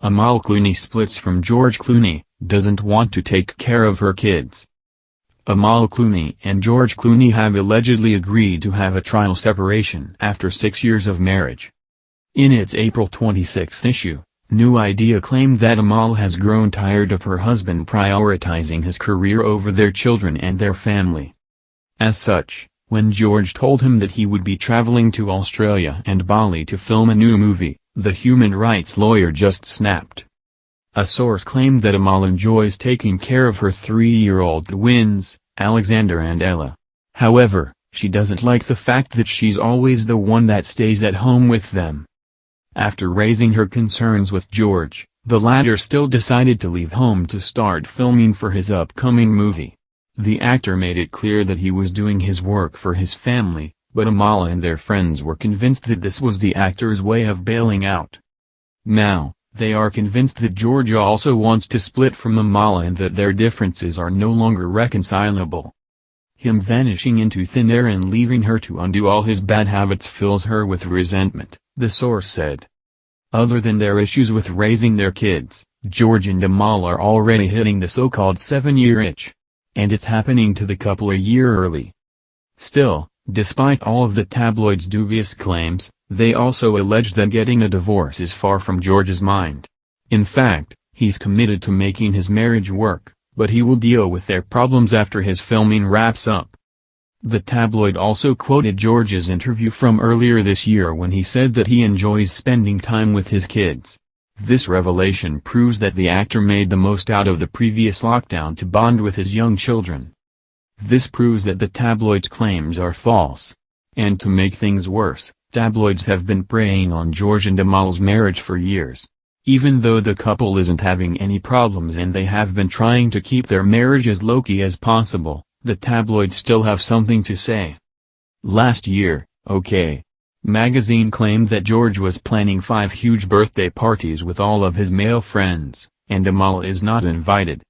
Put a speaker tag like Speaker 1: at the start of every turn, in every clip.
Speaker 1: Amal Clooney splits from George Clooney, doesn't want to take care of her kids. Amal Clooney and George Clooney have allegedly agreed to have a trial separation after 6 years of marriage. In its April 26 issue, New Idea claimed that Amal has grown tired of her husband prioritizing his career over their children and their family. As such, when George told him that he would be traveling to Australia and Bali to film a new movie, the human rights lawyer just snapped. A source claimed that Amal enjoys taking care of her 3-year-old twins, Alexander and Ella. However, she doesn't like the fact that she's always the one that stays at home with them. After raising her concerns with George, the latter still decided to leave home to start filming for his upcoming movie. The actor made it clear that he was doing his work for his family, but Amal and their friends were convinced that this was the actor's way of bailing out. Now, they are convinced that George also wants to split from Amal and that their differences are no longer reconcilable. Him vanishing into thin air and leaving her to undo all his bad habits fills her with resentment, the source said. Other than their issues with raising their kids, George and Amal are already hitting the so-called 7-year itch. And it's happening to the couple a year early. Still, despite all of the tabloids' dubious claims, they also allege that getting a divorce is far from George's mind. In fact, he's committed to making his marriage work, but he will deal with their problems after his filming wraps up. The tabloid also quoted George's interview from earlier this year when he said that he enjoys spending time with his kids. This revelation proves that the actor made the most out of the previous lockdown to bond with his young children. This proves that the tabloid's claims are false. And to make things worse, tabloids have been preying on George and Amal's marriage for years. Even though the couple isn't having any problems and they have been trying to keep their marriage as low-key as possible, the tabloids still have something to say. Last year, OK! Magazine claimed that George was planning 5 huge birthday parties with all of his male friends, and Amal is not invited.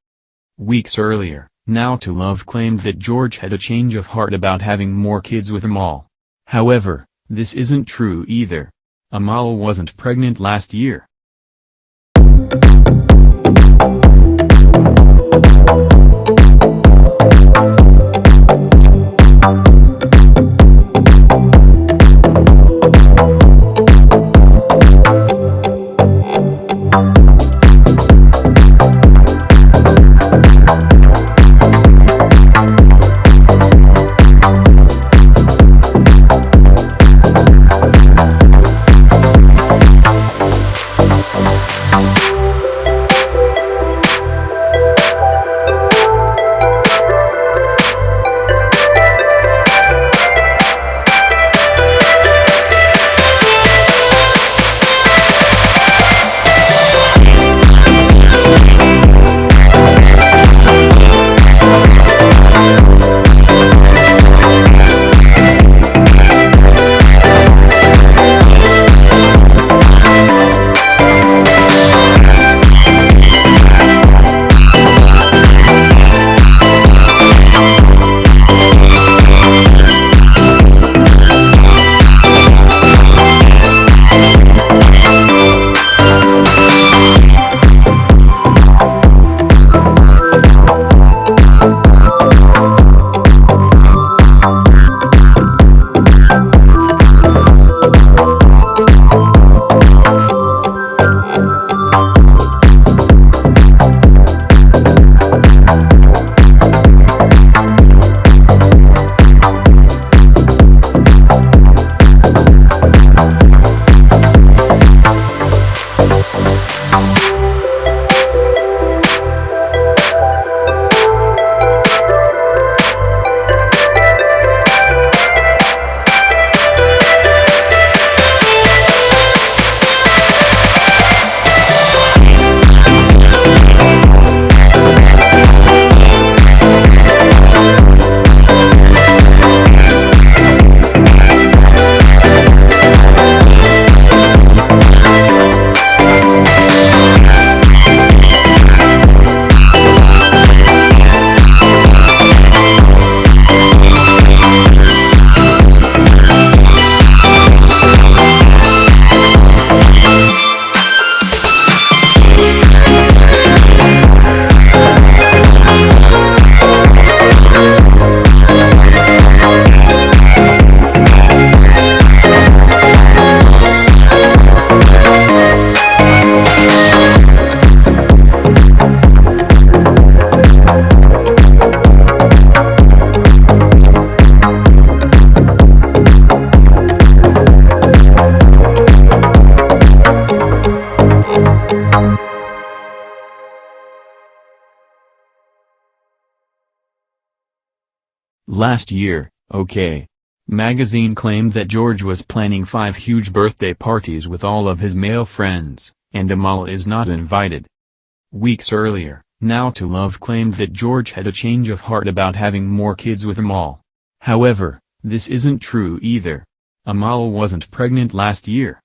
Speaker 1: Weeks earlier, Now to Love claimed that George had a change of heart about having more kids with Amal. However, this isn't true either. Amal wasn't pregnant last year. last year, okay. Magazine claimed that George was planning 5 huge birthday parties with all of his male friends, and Amal is not invited. Weeks earlier, Now to Love claimed that George had a change of heart about having more kids with Amal. However, this isn't true either. Amal wasn't pregnant last year.